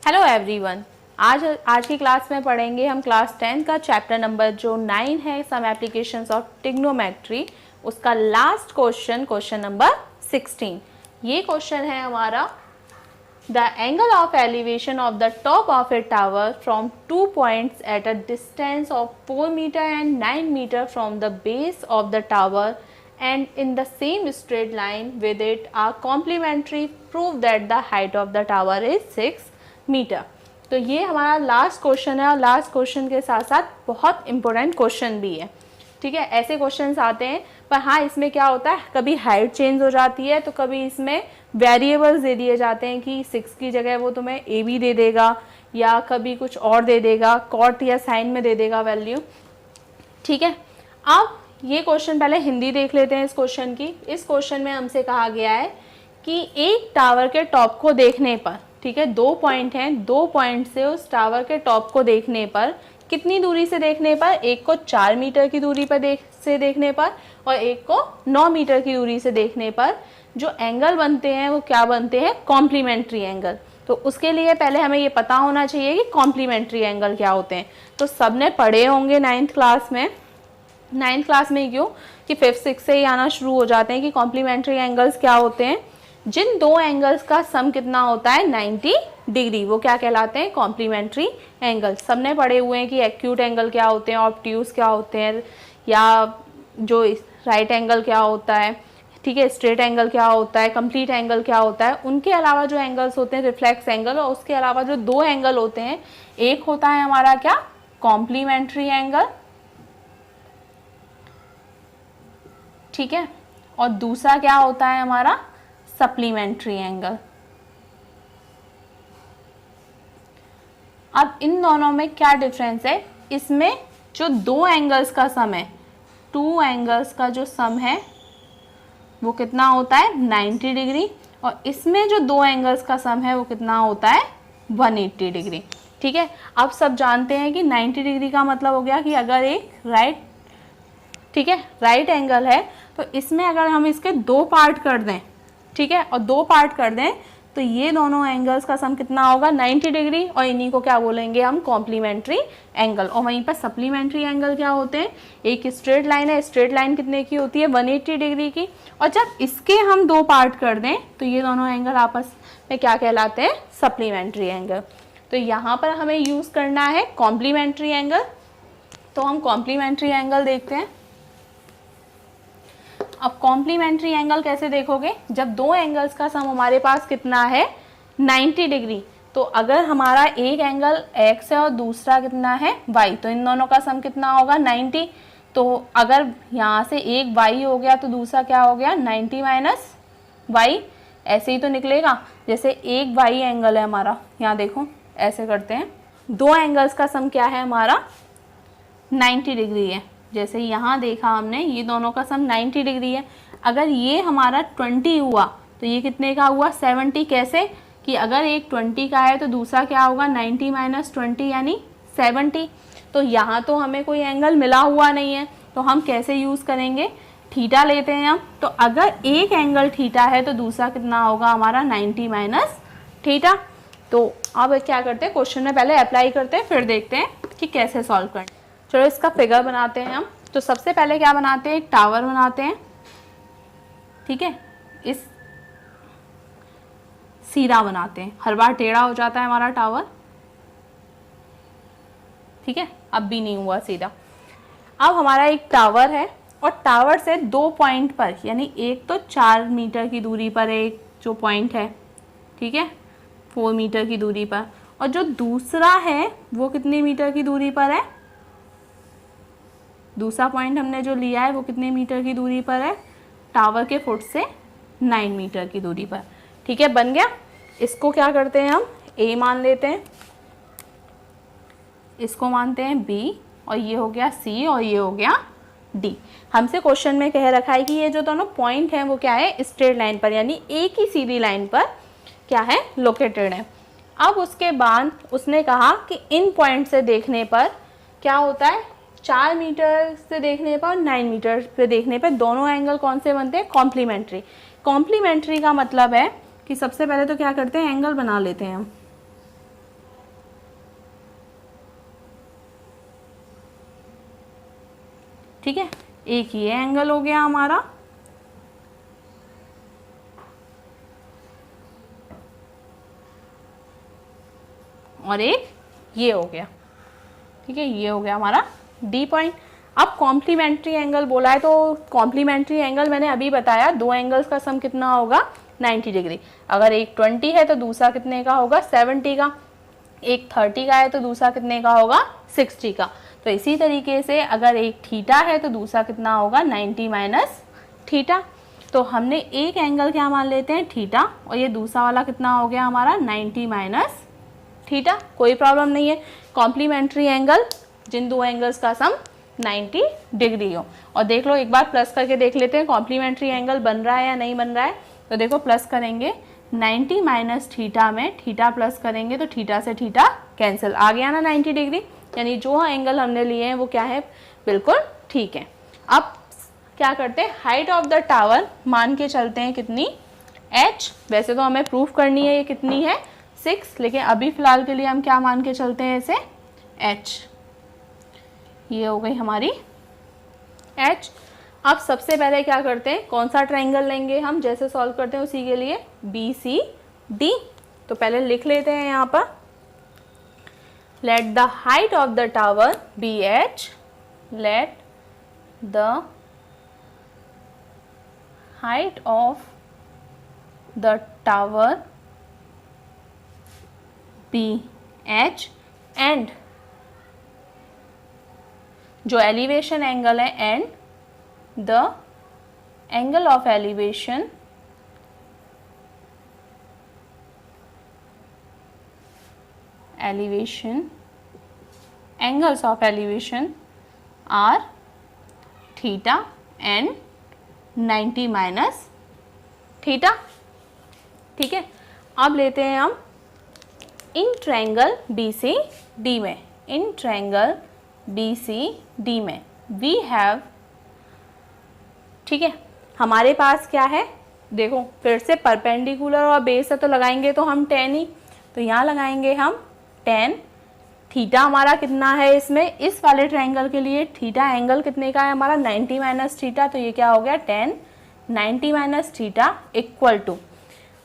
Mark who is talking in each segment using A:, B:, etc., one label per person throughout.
A: Hello everyone. आज की class में पढ़ेंगे हम क्लास 10 का चैप्टर नंबर जो 9 है, सम एप्लीकेशंस ऑफ ट्रिग्नोमेट्री, उसका लास्ट क्वेश्चन नंबर 16। ये क्वेश्चन है हमारा, the angle of elevation of the top of a tower from 2 points at a distance of 4 metre and 9 metre from the base of the tower and in the same straight line with it are complementary, prove that the height of the tower is 6 metre. तो ये हमारा last question है और last question के साथ साथ बहुत important question भी है। ठीक है, ऐसे क्वेश्चंस आते हैं, पर हाँ इसमें क्या होता है, कभी हाइट चेंज हो जाती है तो कभी इसमें वेरिएबल्स दे दिए जाते हैं कि 6 की जगह वो तुम्हें ए बी दे देगा या कभी कुछ और दे देगा, कॉट या साइन में दे देगा वैल्यू। ठीक है, अब ये क्वेश्चन पहले हिंदी देख लेते हैं इस क्वेश्चन की। इस क्वेश्चन में हमसे कहा गया है कि एक टावर के टॉप को देखने पर, ठीक है 2 पॉइंट हैं, 2 पॉइंट से उस टावर के टॉप को देखने पर कितनी दूरी से देखने पर, एक को 4 मीटर की दूरी पर देखने पर और एक को 9 मीटर की दूरी से देखने पर जो एंगल बनते हैं वो क्या बनते हैं, कॉम्प्लीमेंट्री एंगल। तो उसके लिए पहले हमें ये पता होना चाहिए कि कॉम्प्लीमेंट्री एंगल क्या होते हैं। तो सबने पढ़े होंगे 9th क्लास में। 9th क्लास में क्यों कि 5th 6th से ही आना शुरू हो जाते हैं कि कॉम्प्लीमेंट्री एंगल्स क्या होते हैं। जिन दो एंगल्स का सम कितना होता है 90 डिग्री, वो क्या कहलाते हैं, कॉम्प्लीमेंट्री एंगल। सबने पढ़े हुए हैं कि एक्यूट एंगल क्या होते हैं, ऑब्ट्यूज क्या होते हैं, या जो राइट एंगल क्या होता है, ठीक है स्ट्रेट एंगल क्या होता है, कंप्लीट एंगल क्या होता है। उनके अलावा जो एंगल्स होते हैं रिफ्लेक्स एंगल, और उसके अलावा जो दो एंगल होते हैं, एक होता है हमारा क्या, कॉम्प्लीमेंट्री एंगल, ठीक है, और दूसरा क्या होता है हमारा सप्लीमेंट्री एंगल। अब इन दोनों में क्या डिफरेंस है, इसमें जो दो एंगल्स का सम है, 2 एंगल्स का जो सम है वो कितना होता है 90 डिग्री, और इसमें जो 2 एंगल्स का सम है वो कितना होता है 180 डिग्री। ठीक है, अब सब जानते हैं कि 90 डिग्री का मतलब हो गया कि अगर एक राइट, ठीक है राइट एंगल है तो इसमें अगर हम इसके 2 पार्ट कर दें, ठीक है, और 2 पार्ट कर दें तो ये दोनों एंगल्स का सम कितना होगा 90 डिग्री, और इन्हीं को क्या बोलेंगे हम, कॉम्प्लीमेंट्री एंगल। और वहीं पर सप्लीमेंट्री एंगल क्या होते हैं, एक स्ट्रेट लाइन है, स्ट्रेट लाइन कितने की होती है 180 डिग्री की, और जब इसके हम 2 पार्ट कर दें तो ये दोनों एंगल आपस में क्या कहलाते हैं, सप्लीमेंट्री एंगल। तो यहाँ पर हमें यूज़ करना है कॉम्प्लीमेंट्री एंगल। तो हम कॉम्प्लीमेंट्री एंगल देखते हैं। अब कॉम्प्लीमेंट्री एंगल कैसे देखोगे, जब 2 एंगल्स का सम हमारे पास कितना है 90 डिग्री, तो अगर हमारा एक एंगल x है और दूसरा कितना है y, तो इन दोनों का सम कितना होगा 90। तो अगर यहाँ से एक y हो गया तो दूसरा क्या हो गया 90 माइनस y, ऐसे ही तो निकलेगा। जैसे एक y एंगल है हमारा, यहाँ देखो ऐसे करते हैं, 2 एंगल्स का सम क्या है हमारा 90 डिग्री है। जैसे यहाँ देखा हमने, ये दोनों का सम 90 डिग्री है। अगर ये हमारा 20 हुआ तो ये कितने का हुआ 70। कैसे कि अगर एक 20 का है तो दूसरा क्या होगा 90 माइनस 20 यानी 70। तो यहाँ तो हमें कोई एंगल मिला हुआ नहीं है, तो हम कैसे यूज़ करेंगे, थीटा लेते हैं हम। तो अगर एक एंगल थीटा है तो दूसरा कितना होगा हमारा 90 माइनस थीटा। तो अब क्या करते हैं, क्वेश्चन में पहले अप्लाई करते हैं फिर देखते हैं कि कैसे सॉल्व करना। चलो इसका फिगर बनाते हैं हम। तो सबसे पहले क्या बनाते हैं, एक टावर बनाते हैं, ठीक है, इस सीधा बनाते हैं, हर बार टेढ़ा हो जाता है हमारा टावर, ठीक है, अब भी नहीं हुआ सीधा। अब हमारा एक टावर है और टावर से 2 पॉइंट पर, यानी एक तो 4 मीटर की दूरी पर एक जो पॉइंट है, ठीक है 4 मीटर की दूरी पर, और जो दूसरा है वो कितनी मीटर की दूरी पर है, दूसरा पॉइंट हमने जो लिया है वो कितने मीटर की दूरी पर है, टावर के फुट से 9 मीटर की दूरी पर। ठीक है, बन गया। इसको क्या करते हैं हम, ए मान लेते हैं, इसको मानते हैं बी, और ये हो गया सी, और ये हो गया डी। हमसे क्वेश्चन में कह रखा है कि ये जो दोनों पॉइंट हैं वो क्या है, स्ट्रेट लाइन पर, यानी एक ही सीधी लाइन पर क्या है लोकेटेड है। अब उसके बाद उसने कहा कि इन पॉइंट से देखने पर क्या होता है, 4 मीटर से देखने पर और 9 मीटर पे देखने पर दोनों एंगल कौन से बनते हैं, कॉम्प्लीमेंट्री। कॉम्प्लीमेंट्री का मतलब है कि सबसे पहले तो क्या करते हैं, एंगल बना लेते हैं हम, ठीक है, एक ये एंगल हो गया हमारा, और एक ये हो गया। ठीक है, ये हो गया हमारा डी पॉइंट। अब कॉम्प्लीमेंट्री एंगल बोला है, तो कॉम्प्लीमेंट्री एंगल मैंने अभी बताया, दो एंगल्स का सम कितना होगा 90 डिग्री। अगर एक 20 है तो दूसरा कितने का होगा 70 का, एक 30 का है तो दूसरा कितने का होगा 60 का। तो इसी तरीके से अगर एक थीटा है तो दूसरा कितना होगा 90 माइनस थीटा। तो हमने एक एंगल क्या मान लेते हैं थीटा, और ये दूसरा वाला कितना हो गया हमारा 90 माइनस थीटा। कोई प्रॉब्लम नहीं है, कॉम्प्लीमेंट्री एंगल जिन दो एंगल्स का सम 90 डिग्री हो। और देख लो एक बार प्लस करके देख लेते हैं कॉम्प्लीमेंट्री एंगल बन रहा है या नहीं बन रहा है। तो देखो प्लस करेंगे 90 माइनस थीटा में थीटा प्लस करेंगे तो थीटा से थीटा कैंसिल, आ गया ना 90 डिग्री, यानी जो एंगल हमने लिए हैं वो क्या है बिल्कुल ठीक है। अब क्या करते हैं, हाइट ऑफ द टावर मान के चलते हैं कितनी h, वैसे तो हमें प्रूफ करनी है ये कितनी है 6, लेकिन अभी फिलहाल के लिए हम क्या मान के चलते हैं इसे h। ये हो गई हमारी h। अब सबसे पहले क्या करते हैं, कौन सा ट्रायंगल लेंगे हम, जैसे सॉल्व करते हैं उसी के लिए BCD। तो पहले लिख लेते हैं यहाँ पर, let the height of the tower be h, let the height of the tower be h, and जो एलिवेशन एंगल है and the angle of elevation angles of elevation are theta and 90 minus theta. ठीक है, अब लेते हैं हम in triangle BCD में, in triangle BCD में वी हैव, ठीक है हमारे पास क्या है, देखो फिर से परपेंडिकुलर और बेस है तो लगाएंगे तो हम 10 ही, तो यहाँ लगाएंगे हम 10। थीटा हमारा कितना है इसमें, इस वाले ट्रायंगल के लिए थीटा एंगल कितने का है हमारा 90 माइनस थीटा, तो ये क्या हो गया 10 90 माइनस थीटा इक्वल टू,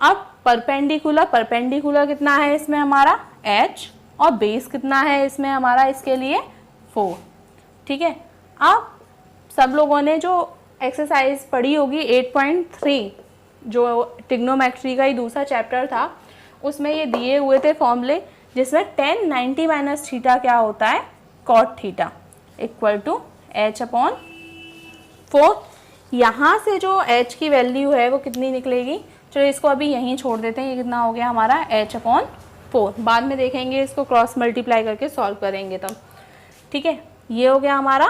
A: अब परपेंडिकुलर कितना है इसमें हमारा h, और बेस कितना है इसमें हमारा इसके लिए 4। ठीक है, अब सब लोगों ने जो एक्सरसाइज पढ़ी होगी 8.3 जो ट्रिग्नोमेट्री का ही दूसरा चैप्टर था, उसमें ये दिए हुए थे फॉर्मूले, जिसमें 10 90 माइनस थीटा क्या होता है cot theta equal to h upon 4। यहाँ से जो h की वैल्यू है वो कितनी निकलेगी, चलो इसको अभी यहीं छोड़ देते हैं, ये कितना हो गया हमारा h अपॉन 4, बाद में देखेंगे इसको क्रॉस मल्टीप्लाई करके सॉल्व करेंगे तब। ठीक है, ये हो गया हमारा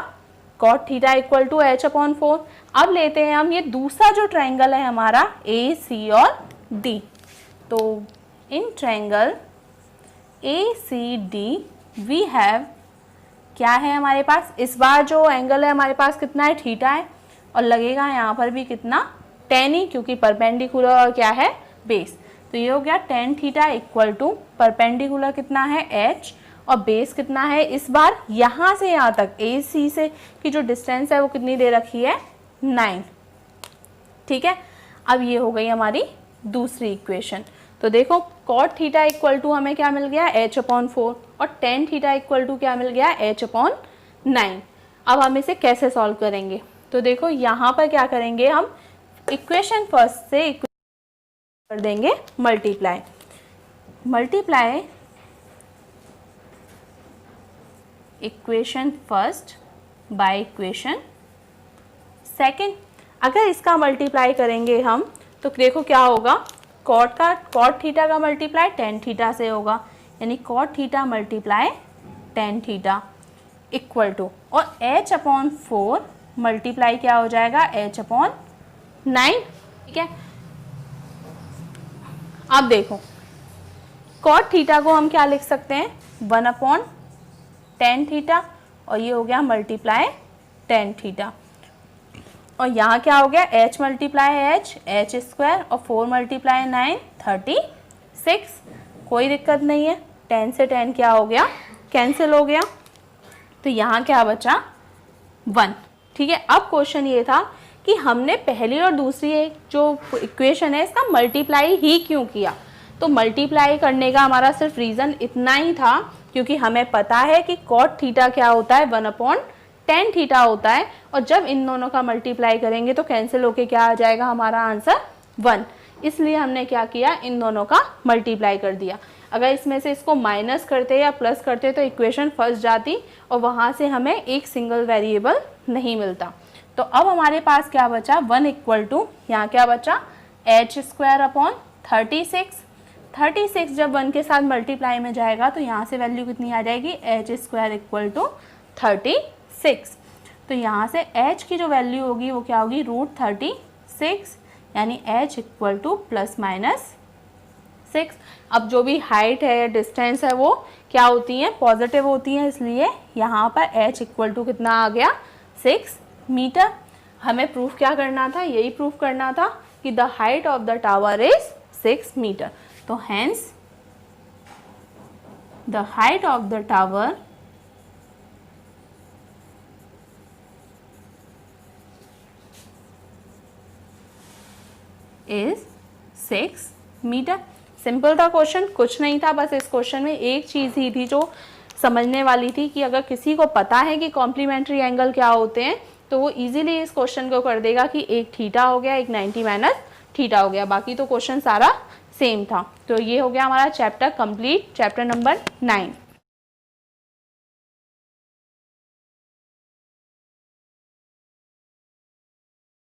A: cot theta equal to h upon 4। अब लेते हैं हम ये दूसरा जो ट्रायंगल है हमारा AC और D, तो in triangle ACD we have, क्या है हमारे पास, इस बार जो एंगल है हमारे पास कितना है थीटा है, और लगेगा यहाँ पर भी कितना 10 ही, क्योंकि परपेंडिकुलर और क्या है बेस। तो ये हो गया 10 थीटा इक्वल टू परपेंडिकुलर कितना है h, और बेस कितना है इस बार यहाँ से यहाँ तक AC से की जो डिस्टेंस है वो कितनी दे रखी है 9। ठीक है, अब ये हो गई हमारी दूसरी इक्वेशन। तो देखो कॉट थीटा इक्वल टू हमें क्या मिल गया h अपॉन 4, और टेन थीटा इक्वल टू क्या मिल गया h अपॉन 9। अब हम इसे कैसे सॉल्व करेंगे, तो देखो यहाँ पर क्या करेंगे हम, इक्वेशन फर्स्ट से कर देंगे multiply equation first by equation second. अगर इसका मल्टीप्लाई करेंगे हम तो देखो क्या होगा, कॉट थीटा का मल्टीप्लाई टेन थीटा से होगा, यानी cot theta multiply tan theta equal to, और h अपॉन 4 मल्टीप्लाई क्या हो जाएगा h अपॉन 9। ठीक है, अब देखो कॉट थीटा को हम क्या लिख सकते हैं 1 अपॉन टेन थीटा, और ये हो गया मल्टीप्लाई टेन थीटा, और यहाँ क्या हो गया h मल्टीप्लाई h स्क्वायर, और 4 मल्टीप्लाई 9 36। कोई दिक्कत नहीं है, 10 से 10 क्या हो गया कैंसिल हो गया, तो यहाँ क्या बचा 1। ठीक है, अब क्वेश्चन ये था कि हमने पहली और दूसरी एक जो इक्वेशन है इसका मल्टीप्लाई ही क्यों किया। तो मल्टीप्लाई करने का हमारा सिर्फ रीज़न इतना ही था क्योंकि हमें पता है कि कॉट थीटा क्या होता है, 1/tan थीटा होता है, और जब इन दोनों का मल्टीप्लाई करेंगे तो कैंसिल होके क्या आ जाएगा हमारा आंसर 1। इसलिए हमने क्या किया, इन दोनों का मल्टीप्लाई कर दिया। अगर इसमें से इसको माइनस करते या प्लस करते तो इक्वेशन फंस जाती और वहाँ से हमें एक सिंगल वेरिएबल नहीं मिलता। तो अब हमारे पास क्या बचा, 1 इक्वल टू यहाँ क्या बचा, h² 36 जब 1 के साथ मल्टीप्लाई में जाएगा तो यहाँ से वैल्यू कितनी आ जाएगी, h² इक्वल टू 36। तो यहाँ से h की जो वैल्यू होगी वो क्या होगी, √36, यानी h इक्वल टू ±6। अब जो भी हाइट है या डिस्टेंस है वो क्या होती हैं, पॉजिटिव होती हैं, इसलिए यहाँ पर h इक्वल टू कितना आ गया, 6 मीटर। हमें प्रूफ क्या करना था, यही प्रूफ करना था कि the height of the tower is 6 metre. तो hence the height of the tower is 6 metre. Simple था क्वेश्चन, कुछ नहीं था, बस इस क्वेश्चन में एक चीज़ ही थी जो समझने वाली थी कि अगर किसी को पता है कि कॉम्प्लीमेंट्री एंगल क्या होते हैं तो वो इजीली इस क्वेश्चन को कर देगा कि एक थीटा हो गया, एक 90 माइनस थीटा हो गया, बाकी तो क्वेश्चन सारा सेम था। तो ये हो गया हमारा चैप्टर कंप्लीट, चैप्टर नंबर 9।